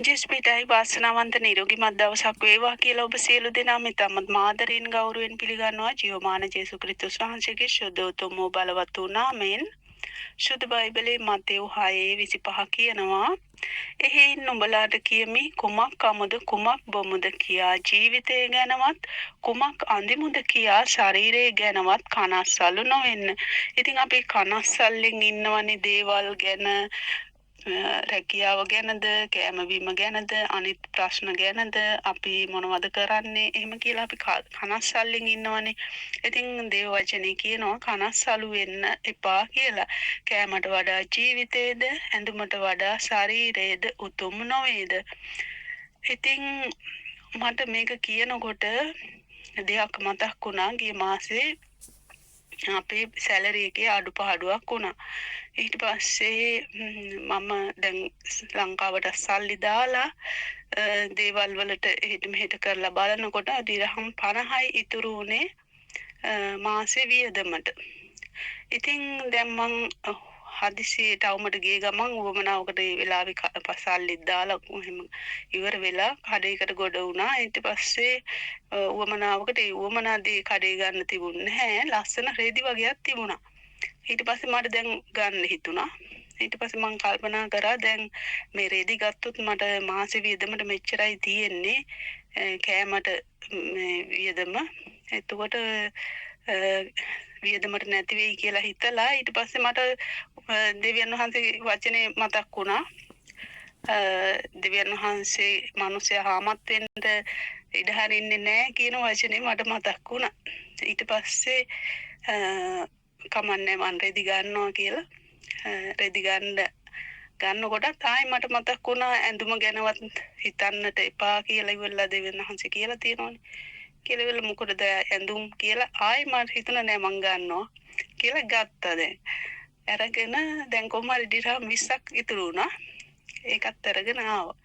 ජෙස්පිටයි වාසනාවන්ත නිරෝගිමත් දවසක් වේවා කියලා ඔබ සියලු දෙනාම ඉතාමත් මාදරයෙන් ගෞරවයෙන් පිළිගන්නවා ජීවමාන ජේසුස් ක්‍රිස්තුස් වහන්සේගේ ශුද්ධ උතුම් වූ බලවත් වූ නාමයෙන්. ශුද්ධ බයිබලයේ මතෙව් 6:25 කියනවා එහෙයින් නුඹලාට කියමි කුමක් අමුද කුමක් බොමුද කියා ජීවිතය ගැනවත් කුමක් අඳිමුද කියා ශරීරය ගැනවත් කනස්සල්ලු නොවෙන්න. ඉතින් අපි කනස්සල්ලෙන් ඉන්නවනේ දේවල් ගැන රැකියාව ගැනද කෑම බීම ගැනද අනිත් ප්‍රශ්න ගැනද අපි මොනවද කරන්නේ එහෙම කියලා අපි කනස්සල්ලෙන් ඉන්නවනේ. ඉතින් දේව වචනේ කියනවා කනස්සලු වෙන්න එපා කියලා. කෑමට වඩා ජීවිතේද ඇඳුමට වඩා ශරීරයේද උතුම් නොවේද? ඉතින් මට මේක කියනකොට දෙයක් මතක් වුණා ගිය මාසේ අපේ සැලරි එකේ අඩුපාඩුවක් වුණා. ඊට පස්සේ මම දැන් ලංකාවට සල්ලි දාලා දේවල් වලට එහෙට මෙහෙට කරලා බලනකොට දිරහම් 50යි ඉතුරු වුණේ මාසේ වියදමට. ඉතින් දැන් මං හදිසියට අවුමට ගිය ගමන් උවමනාවකට ඒ වෙලාවේ සල්ලි දාලා එහෙම ඉවර වෙලා කඩේකට ගොඩ වුණා. ඊට පස්සේ උවමනාවකට ඒ උවමනාදී කඩේ ගන්න තිබුණේ නැහැ. ලස්සන රෙදි වගේක් තිබුණා. ඊට පස්සේ මට දැන් ගන්න හිතුණා. ඊට පස්සේ මං කල්පනා කරා දැන් මේ රෙදි ගත්තොත් මට මාසෙ වියදමට මෙච්චරයි තියෙන්නේ කෑමට මේ වියදම. එතකොට වියදමට නැති වෙයි කියලා හිතලා ඊට පස්සේ මට දෙවියන් වහන්සේගේ වචනේ මතක් වුණා. දෙවියන් වහන්සේ මිනිසයා හාමත් වෙන්න ඉඩ හරින්නේ නැහැ කියන වචනේ මට මතක් වුණා. ඊට පස්සේ කමන්නේ මන් රෙදි ගන්නවා කියලා රෙදි ගන්නකොට ආයි මට මතක් වුණා ඇඳුම ගැනවත් හිතන්නට එපා කියලා ඉවරලා දෙවියන් වහන්සේ කියලා තියෙනවානේ. කියලා ඉවරලා මොකටද ඇඳුම් කියලා ආයි මට හිතුණා නෑ මං ගන්නවා කියලා ගත්තා දැන්. අරගෙන දැන් කොහමද දිරහම් 20ක් ඉතුරු වුණා. ඒකත් අරගෙන ආවා.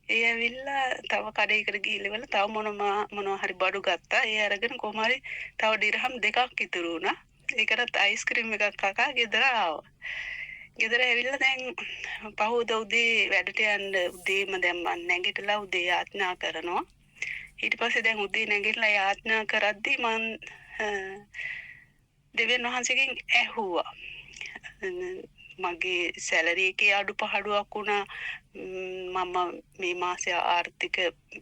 ඒ ඇවිල්ලා තව කඩේකට ගිහිල්ලා තව මොනවා හරි බඩු ගත්තා. ඒ අරගෙන කොහම හරි තව දිරහම් 2ක් ඉතුරු වුණා. ඒකටත් අයිස්ක්‍රීම් එකක් කකා ගෙදර ආවා. ගෙදර ඇවිල්ලා දැන් පහුවදා උදේ වැඩට යන්න උදේම දැන් මම නැගිටලා උදේ යාඥා කරනවා. ඊට පස්සේ දැන් උදේ නැගිටලා යාඥා කරද්දි මම දෙවියන් වහන්සේගෙන් ඇහුවා. මගේ සැලරි එකේ අඩුපාඩුවක් වුණා. මම මේ මාසේ ආර්ථික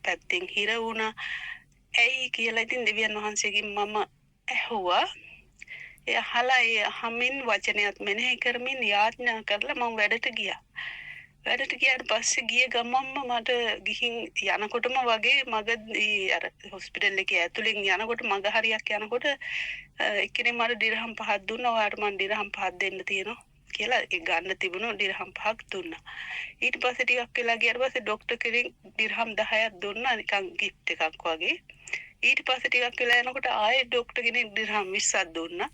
පැත්තෙන් හිර වුණා. ඇයි කියලා ඉතින් දෙවියන් වහන්සේගෙන් මම ඇහුවා. අහලා ඒ හැමින් වචනයත් මෙනෙහි කරමින් යාඥා කරලා මම වැඩට ගියා. වැඩට ගියාට පස්සේ ගිය ගමන්ම මට ගිහින් යනකොටම වගේ මගදී අර හොස්පිටල් එකේ ඇතුලෙන් යනකොට මග හරියක් යනකොට එක්කෙනෙක් මට දිරහම් 5ක් දුන්නා. ඔයාලට මම දිරහම් 5ක් දෙන්න තියෙනවා කියලා ඒ ගන්න තිබුණු දිරහම් 5ක් දුන්නා. ඊට පස්සේ ටිකක් වෙලා ගියාට පස්සේ ડોක්ටර් කෙනෙක් දිරහම් 10ක් දුන්නා නිකන් gift එකක් වගේ. ඊට පස්සේ ටිකක් වෙලා යනකොට ආයෙ ડોක්ටර් කෙනෙක් දිරහම් 20ක් දුන්නා.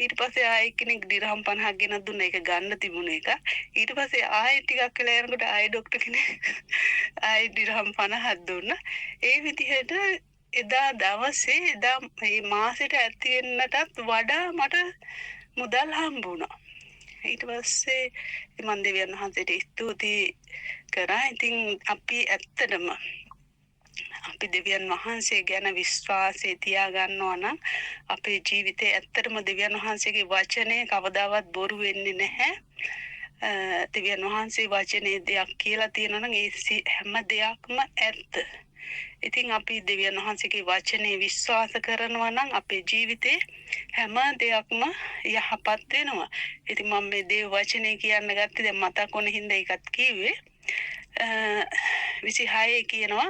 ඊට පස්සේ ආයෙ කෙනෙක් දිරහම් 50ක් ගෙනත් දුන්නා. ඒක ගන්න තිබුණ එක. ඊට පස්සේ ආයෙ ටිකක් වෙලා යනකොට ආයෙ ડોක්ටර් කෙනෙක් ආයෙ දිරහම් 50ක් දුන්නා. ඒ විදිහට එදා දවසේ එදා මේ මාසෙට ඇති වෙන්නටත් වඩා මට මුදල් හම්බුණා. ඊට පස්සේ මම දෙවියන් වහන්සේට ස්තුති කරා. ඉතින් අපි ඇත්තටම අපි දෙවියන් වහන්සේ ගැන විශ්වාසය තියාගන්නවා නම් අපේ ජීවිතේ ඇත්තටම දෙවියන් වහන්සේගේ වචනේ කවදාවත් බොරු වෙන්නේ නැහැ. දෙවියන් වහන්සේ වචනේ දෙයක් කියලා තියෙනවා නම් ඒ හැම දෙයක්ම ඇත්ත. ඉතින් අපි දෙවියන් වහන්සේගේ වචනේ විශ්වාස කරනවා නම් අපේ ජීවිතේ හැම දෙයක්ම යහපත් වෙනවා. ඉතින් මම මේ දේව වචනේ කියන්න ගත්තේ දැන් මතක් වුණ හින්දා ඒකත් කිව්වේ. 26 කියනවා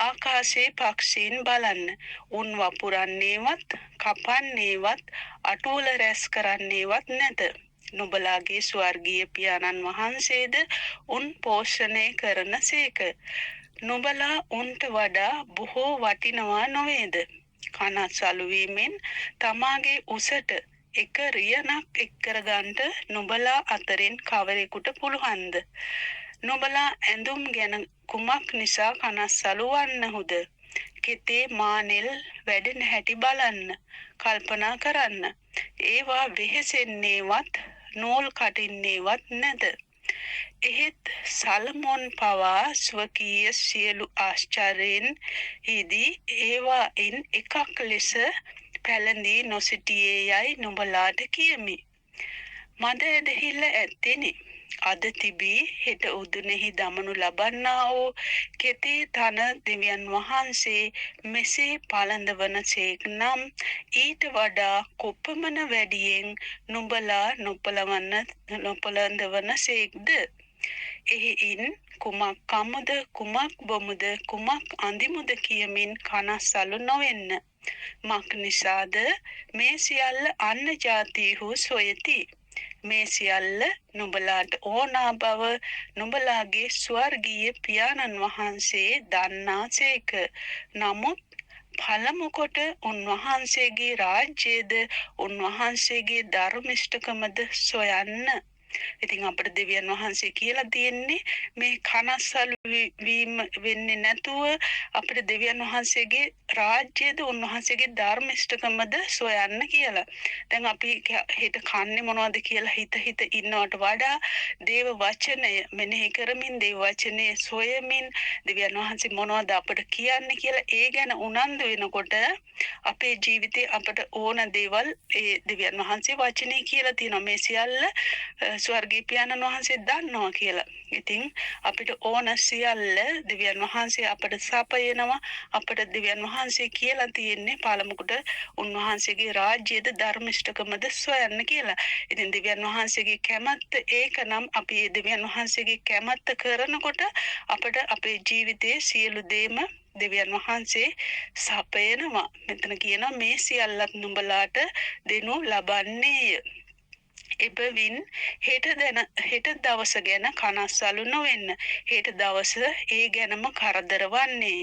ආකාශයේ පක්ෂීන් බලන්න. උන් වපුරන්නේවත් කපන්නේවත් අටුවල රැස් කරන්නේවත් නැත. නුඹලාගේ ස්වර්ගීය පියාණන් වහන්සේද උන් පෝෂණය කරනසේක. නුඹලා උන්ට වඩා බොහෝ වටිනවා නොවේද? කනස්සලු වීමෙන් තමාගේ උසට එක රියනක් එක් කරගන්නට නුඹලා අතරින් කවරෙකුට පුළුවන්ද? නුඹලා ඇඳුම් ගැන කුමක් නිසා කනස්සලු වන්නහුද? කෙතේ මානෙල් වැඩෙන හැටි බලන්න. කල්පනා කරන්න. ඒවා වෙහෙසෙන්නේවත් නූල් කටින්නේවත් නැත. එහෙත් සලමොන් පවා ස්වකීය සියලු ආශ්චර්යෙන් හිදී ඒවායින් එකක් ලෙස පැළඳී නොසිටියේ යයි නුඹලාට කියමි. මද ඇදහිල්ල ඇත්තෙනි. අද තිබී හෙට උදුනෙහි දමනු ලබන්නා වූ කෙතේ තන දෙවියන් වහන්සේ මෙසේ පළඳවන සේක් නම් ඊට වඩා කොපමණ වැඩියෙන් නුඹලා නොපළඳවන සේක්ද. එහෙයින් කුමක් කමුද කුමක් බොමුද කුමක් අඳිමුද කියමින් කනස්සලු නොවෙන්න. මක් නිසාද මේ සියල්ල අන්න ජාතීහු සොයති. මේ සියල්ල නුඹලාට ඕනා බව නුඹලාගේ ස්වර්ගීය පියාණන් වහන්සේ දන්නාසේක. නමුත් පළමු කොට උන්වහන්සේගේ රාජ්‍යයේද උන්වහන්සේගේ ධර්මිෂ්ඨකමද සොයන්න. ඉතින් අපිට දෙවියන් වහන්සේ කියලා තියෙන්නේ මේ කනස්සලු වීම වෙන්නේ නැතුව අපිට දෙවියන් වහන්සේගේ රාජ්‍යයේද උන්වහන්සේගේ ධර්මිෂ්ඨකමද සොයන්න කියලා. දැන් අපි හිත කන්නේ මොනවද කියලා හිත ඉන්නවට වඩා දේව වචනය මෙනෙහි කරමින් දේව වචනේ සොයමින් දෙවියන් වහන්සේ මොනවද අපිට කියන්නේ කියලා ඒ ගැන උනන්දු වෙනකොට අපේ ජීවිතේ අපිට ඕන දේවල් ඒ දෙවියන් වහන්සේ වචනේ කියලා තියෙනවා. මේ සියල්ල ස්වර්ගීය පියාණන් වහන්සේ දන්නවා කියලා. ඉතින් අපිට ඕන සියල්ල දෙවියන් වහන්සේ අපට සපයනවා. අපට දෙවියන් වහන්සේ කියලා තියෙන්නේ පළමුකට උන්වහන්සේගේ රාජ්‍යයේද ධර්මිෂ්ඨකමද සොයන්න කියලා. ඉතින් දෙවියන් වහන්සේගේ කැමැත්ත ඒකනම් අපි දෙවියන් වහන්සේගේ කැමැත්ත කරනකොට අපට අපේ ජීවිතයේ සියලු දේම දෙවියන් වහන්සේ සපයනවා. මෙතන කියනවා මේ සියල්ලත් නුඹලාට දෙනු ලබන්නේය. එබැවින් හෙට දවස ගැන කනස්සලු නොවෙන්න. හෙට දවස ඒ ගැනම කරදර වන්නේය.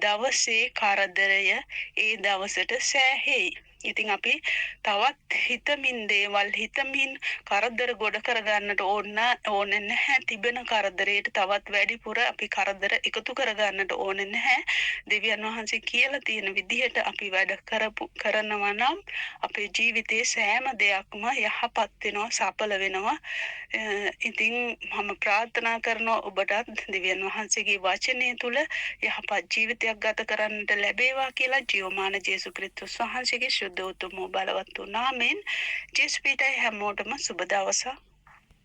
දවසේ කරදරය ඒ දවසට සෑහෙයි. ඉතින් අපි තවත් හිතමින් කරදර ගොඩ කරගන්නට ඕනේ නැහැ. තිබෙන කරදරයට තවත් වැඩිපුර අපි කරදර එකතු කරගන්නට ඕනේ නැහැ. දෙවියන් වහන්සේ කියලා තියෙන විදිහට අපි වැඩ කරනවා නම් අපේ ජීවිතයේ සෑම දෙයක්ම යහපත් වෙනවා, සඵල වෙනවා. ඉතින් මම ප්‍රාර්ථනා කරනවා ඔබටත් දෙවියන් වහන්සේගේ වචනය තුල යහපත් ජීවිතයක් ගත කරන්නට ලැබේවා කියලා ජීවමාන ජේසුස් ක්‍රිස්තුස් වහන්සේගේ ශුද්ධ උතුම් බලවත් වූ නාමයෙන් ජේසුස් පිටයි හැමෝටම සුබ දවසක්